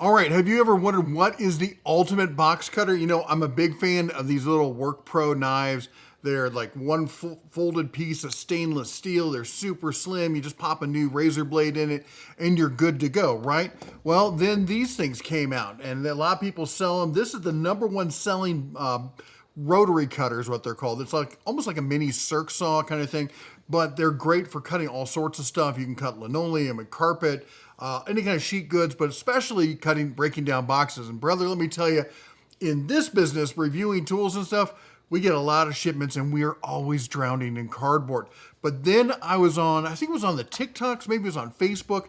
All right, have you ever wondered what is the ultimate box cutter? You know, I'm a big fan of these little WORKPRO knives. They're like one folded piece of stainless steel. They're super slim. You just pop a new razor blade in it and you're good to go, right? Well, then these things came out and a lot of people sell them. This is the #1 selling rotary cutter is what they're called. It's like almost like a mini circ saw kind of thing, but they're great for cutting all sorts of stuff. You can cut linoleum and carpet, any kind of sheet goods, but especially breaking down boxes. And brother, let me tell you, in this business, reviewing tools and stuff, we get a lot of shipments and we are always drowning in cardboard. But then I was on, I think it was on the TikToks, maybe it was on Facebook,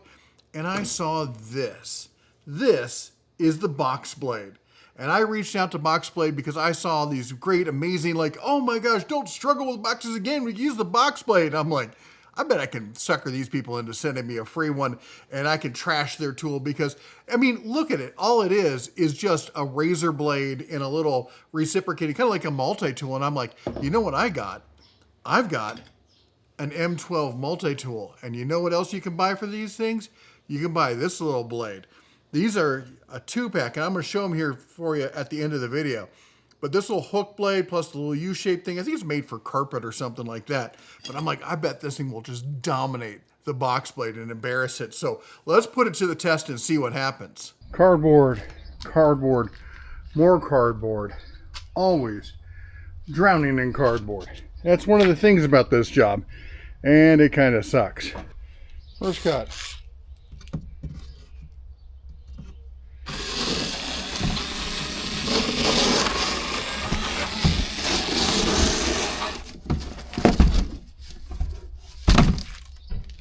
and I saw this. This is the BoxBlayde. And I reached out to BoxBlayde because I saw these great, amazing, like, oh my gosh, don't struggle with boxes again. We can use the BoxBlayde. I'm like, I bet I can sucker these people into sending me a free one and I can trash their tool because, I mean, look at it. All it is just a razor blade in a little reciprocating, kind of like a multi-tool. And I'm like, you know what I got? I've got an M12 multi-tool. And you know what else you can buy for these things? You can buy this little blade. These are a 2-pack, and I'm going to show them here for you at the end of the video. But this little hook blade plus the little U-shaped thing, I think it's made for carpet or something like that. But I'm like, I bet this thing will just dominate the BoxBlayde and embarrass it. So let's put it to the test and see what happens. Cardboard, cardboard, more cardboard. Always drowning in cardboard. That's one of the things about this job. And it kind of sucks. First cut.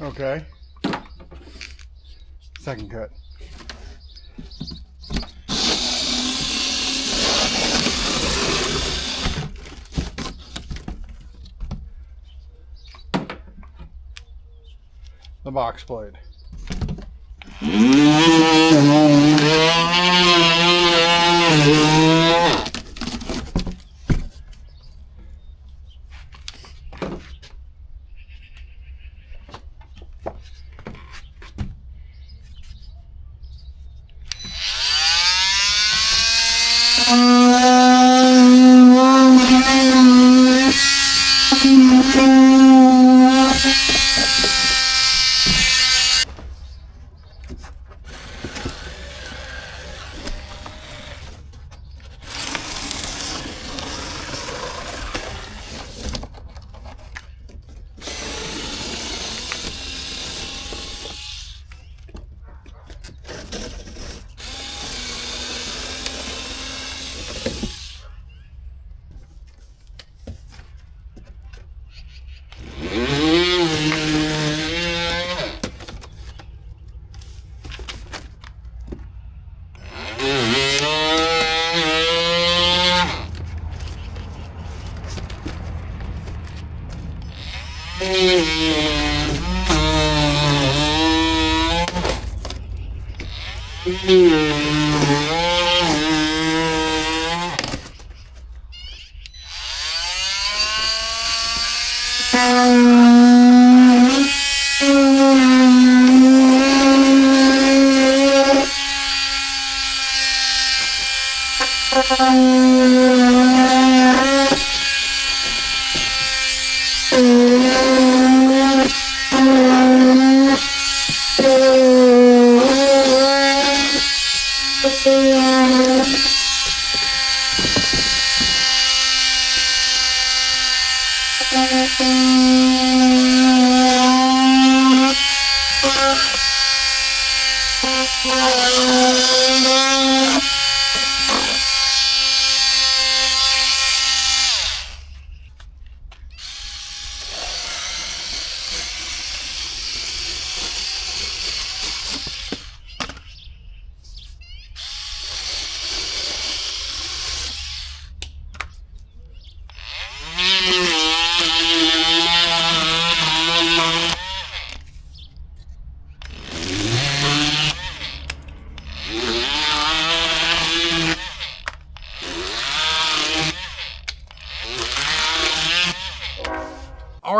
Okay. Second cut. The BoxBlayde.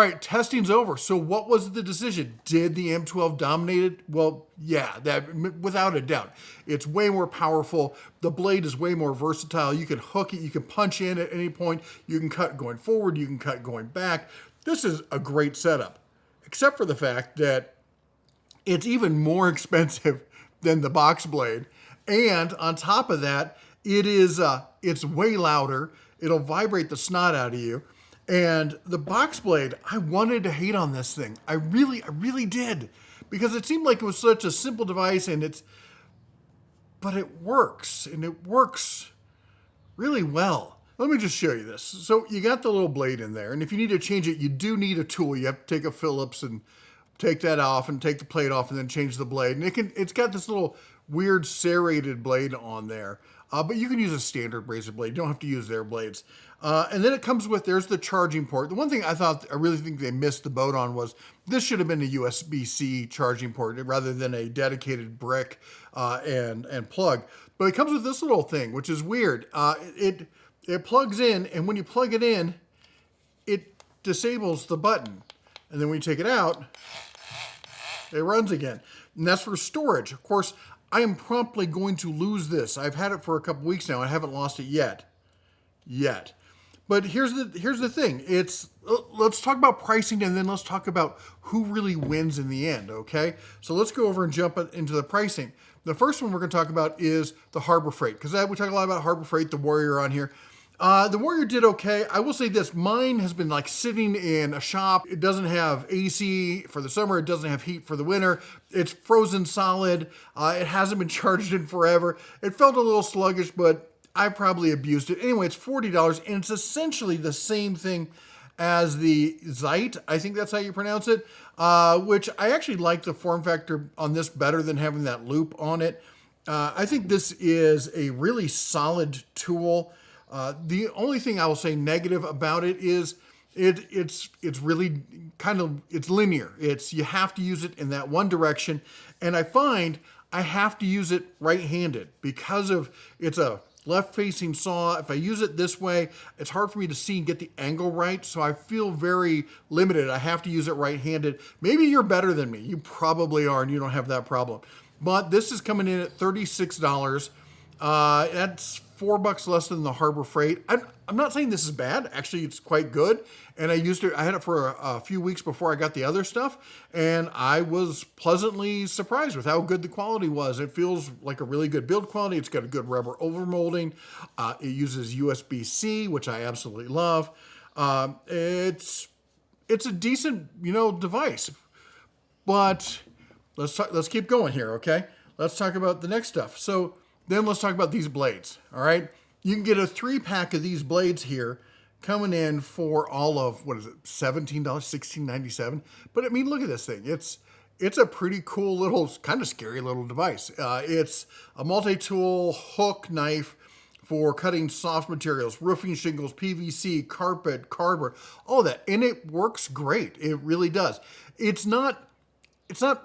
right, testing's over. So what was the decision? Did the M12 dominate it? Well, yeah, that without a doubt. It's way more powerful. The blade is way more versatile. You can hook it, you can punch in at any point. You can cut going forward, you can cut going back. This is a great setup, except for the fact that it's even more expensive than the BoxBlayde. And on top of that, it's way louder. It'll vibrate the snot out of you. And the BoxBlayde, I wanted to hate on this thing. I really did. Because it seemed like it was such a simple device but it works, and it works really well. Let me just show you this. So you got the little blade in there, and if you need to change it, you do need a tool. You have to take a Phillips and take that off and take the plate off and then change the blade. And it's got this little weird serrated blade on there. But you can use a standard razor blade. You don't have to use their blades. And then it comes with, there's the charging port. The one thing I really think they missed the boat on was this should have been a USB-C charging port rather than a dedicated brick and plug. But it comes with this little thing, which is weird. It plugs in, and when you plug it in, it disables the button. And then when you take it out, it runs again. And that's for storage. Of course, I am promptly going to lose this. I've had it for a couple weeks now. I haven't lost it yet. But here's the thing. Let's talk about pricing, and then let's talk about who really wins in the end, okay? So let's go over and jump into the pricing. The first one we're going to talk about is the Harbor Freight, because we talk a lot about Harbor Freight, the Warrior on here. The Warrior did okay. I will say this, mine has been like sitting in a shop. It doesn't have AC for the summer. It doesn't have heat for the winter. It's frozen solid. It hasn't been charged in forever. It felt a little sluggish, but I probably abused it. Anyway, it's $40, and it's essentially the same thing as the Zeit. I think that's how you pronounce it, which I actually like the form factor on this better than having that loop on it. I think this is a really solid tool. The only thing I will say negative about it is it's really it's linear. You have to use it in that one direction. And I find I have to use it right-handed because it's a left-facing saw. If I use it this way, it's hard for me to see and get the angle right. So I feel very limited. I have to use it right-handed. Maybe you're better than me. You probably are, and you don't have that problem. But this is coming in at $36. That's $4 less than the Harbor Freight. I'm not saying this is bad. Actually, it's quite good. And I had it for a few weeks before I got the other stuff. And I was pleasantly surprised with how good the quality was. It feels like a really good build quality. It's got a good rubber overmolding. It uses USB-C, which I absolutely love. It's a decent, device. But let's keep going here, okay? Let's talk about the next stuff. So then let's talk about these blades, all right? You can get a 3-pack of these blades here coming in for all of, $17, $16.97. But I mean, look at this thing. It's a pretty cool little, kind of scary little device. It's a multi-tool hook knife for cutting soft materials, roofing shingles, PVC, carpet, cardboard, all that. And it works great. It really does. It's not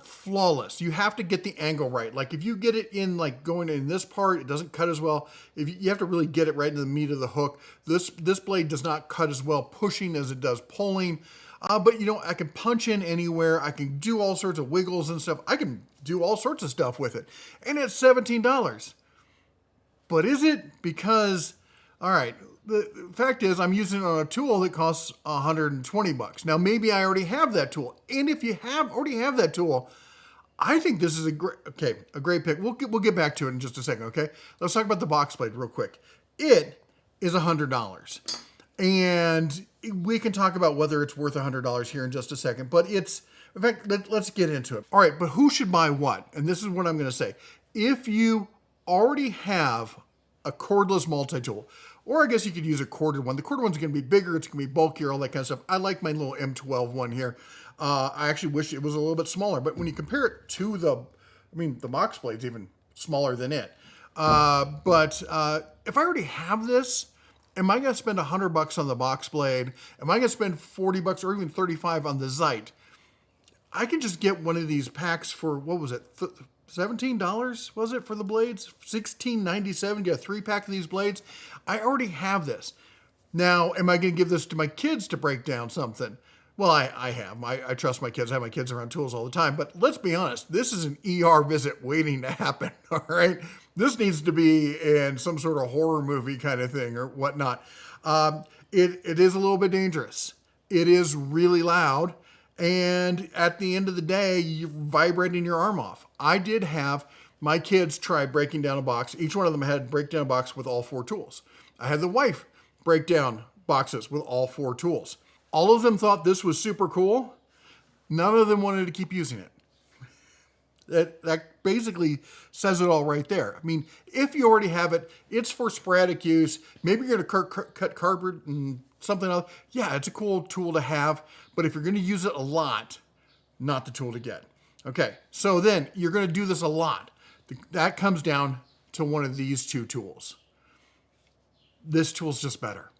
flawless. You have to get the angle right. Like if you get it in going in this part, it doesn't cut as well. If you have to really get it right in the meat of the hook. This blade does not cut as well pushing as it does pulling. But I can punch in anywhere. I can do all sorts of wiggles and stuff. I can do all sorts of stuff with it. And it's $17. But is it? Because, all right, the fact is I'm using it on a tool that costs $120. Now, maybe I already have that tool. And if you already have that tool, I think this is a great pick. We'll get back to it in just a second, okay? Let's talk about the BoxBlayde real quick. It is $100. And we can talk about whether it's worth $100 here in just a second. But in fact, let's get into it. All right, but who should buy what? And this is what I'm going to say. If you already have a cordless multi-tool, or I guess you could use a corded one. The corded one's going to be bigger. It's going to be bulkier, all that kind of stuff. I like my little M12 one here. I actually wish it was a little bit smaller. But when you compare it to the BoxBlayde's even smaller than it. But if I already have this, am I going to spend $100 on the BoxBlayde? Am I going to spend $40 or even $35 on the Zeit? I can just get one of these packs for, what was it, $17 was it for the blades? $16.97, get a 3-pack of these blades. I already have this. Now, am I going to give this to my kids to break down something? Well, I have. I trust my kids. I have my kids around tools all the time. But let's be honest, this is an ER visit waiting to happen, all right? This needs to be in some sort of horror movie kind of thing or whatnot. It is a little bit dangerous. It is really loud. And at the end of the day, you're vibrating your arm off. I did have my kids try breaking down a box. Each one of them had to break down a box with all 4 tools. I had the wife break down boxes with all 4 tools. All of them thought this was super cool. None of them wanted to keep using it. That basically says it all right there. I mean, if you already have it, it's for sporadic use. Maybe you're going to cut cardboard and something else. Yeah, it's a cool tool to have, but if you're going to use it a lot, not the tool to get. Okay, so then you're going to do this a lot. That comes down to one of these 2 tools. This tool's just better.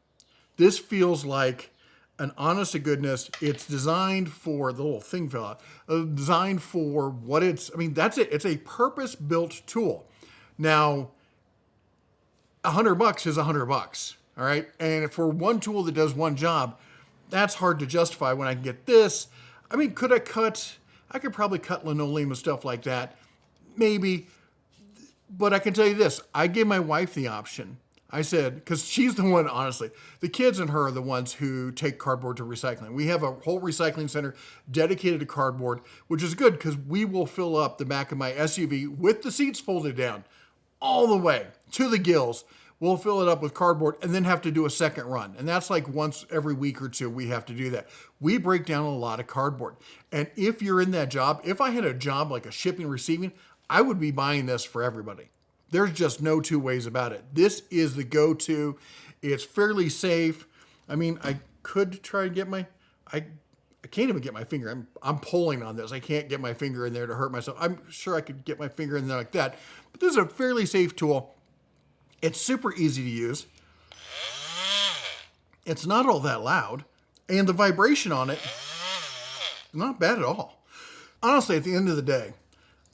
This feels like an honest to goodness. It's designed for the little thing fell out. Designed for what it's. I mean, that's it. It's a purpose-built tool. Now, $100 is $100. All right, and for one tool that does one job, that's hard to justify when I can get this. I mean, could I cut? I could probably cut linoleum and stuff like that, maybe. But I can tell you this: I gave my wife the option. I said, because she's the one, honestly, the kids and her are the ones who take cardboard to recycling. We have a whole recycling center dedicated to cardboard, which is good because we will fill up the back of my SUV with the seats folded down all the way to the gills. We'll fill it up with cardboard and then have to do a second run. And that's like once every week or 2, we have to do that. We break down a lot of cardboard. And if you're in that job, if I had a job like a shipping, receiving, I would be buying this for everybody. There's just no 2 ways about it. This is the go-to. It's fairly safe. I mean, I could try to get I can't even get my finger. I'm pulling on this. I can't get my finger in there to hurt myself. I'm sure I could get my finger in there like that. But this is a fairly safe tool. It's super easy to use. It's not all that loud. And the vibration on it, not bad at all. Honestly, at the end of the day,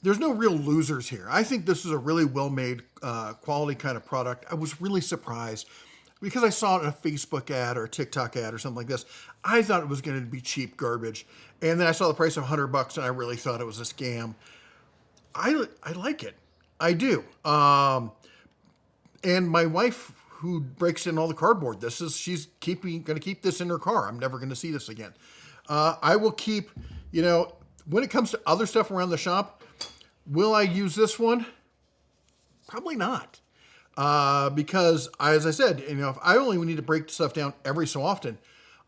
there's no real losers here. I think this is a really well-made, quality kind of product. I was really surprised because I saw it in a Facebook ad or a TikTok ad or something like this. I thought it was going to be cheap garbage. And then I saw the price of $100 and I really thought it was a scam. I like it. I do. And my wife, who breaks in all the cardboard, she's going to keep this in her car. I'm never going to see this again. I will keep, when it comes to other stuff around the shop, will I use this one? Probably not. Because as I said, if I only need to break stuff down every so often,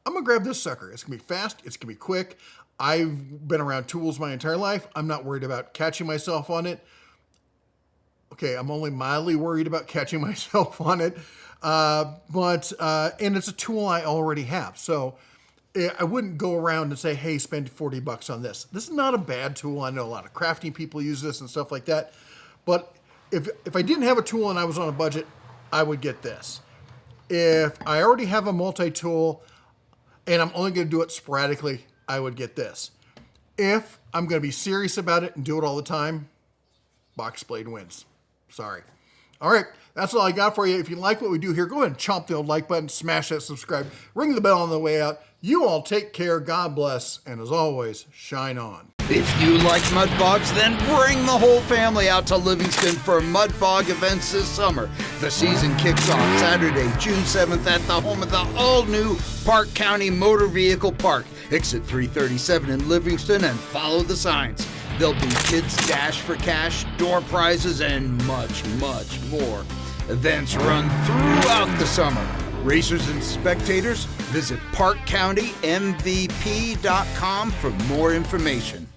I'm going to grab this sucker. It's going to be fast. It's going to be quick. I've been around tools my entire life. I'm not worried about catching myself on it. Okay, I'm only mildly worried about catching myself on it. And it's a tool I already have. So I wouldn't go around and say, hey, spend $40 on this. This is not a bad tool. I know a lot of crafting people use this and stuff like that. But if I didn't have a tool and I was on a budget, I would get this. If I already have a multi-tool and I'm only going to do it sporadically, I would get this. If I'm going to be serious about it and do it all the time, BoxBlayde wins. Sorry. All right, that's all I got for you. If you like what we do here, go ahead and chomp the old like button, smash that subscribe, ring the bell on the way out. You all take care, God bless, and as always, shine on. If you like mud bogs, then bring the whole family out to Livingston for mud bog events this summer. The season kicks off Saturday, June 7th at the home of the all-new Park County Motor Vehicle Park. Exit 337 in Livingston and follow the signs. There'll be Kids Dash for Cash, door prizes, and much, much more. Events run throughout the summer. Racers and spectators, visit parkcountymvp.com for more information.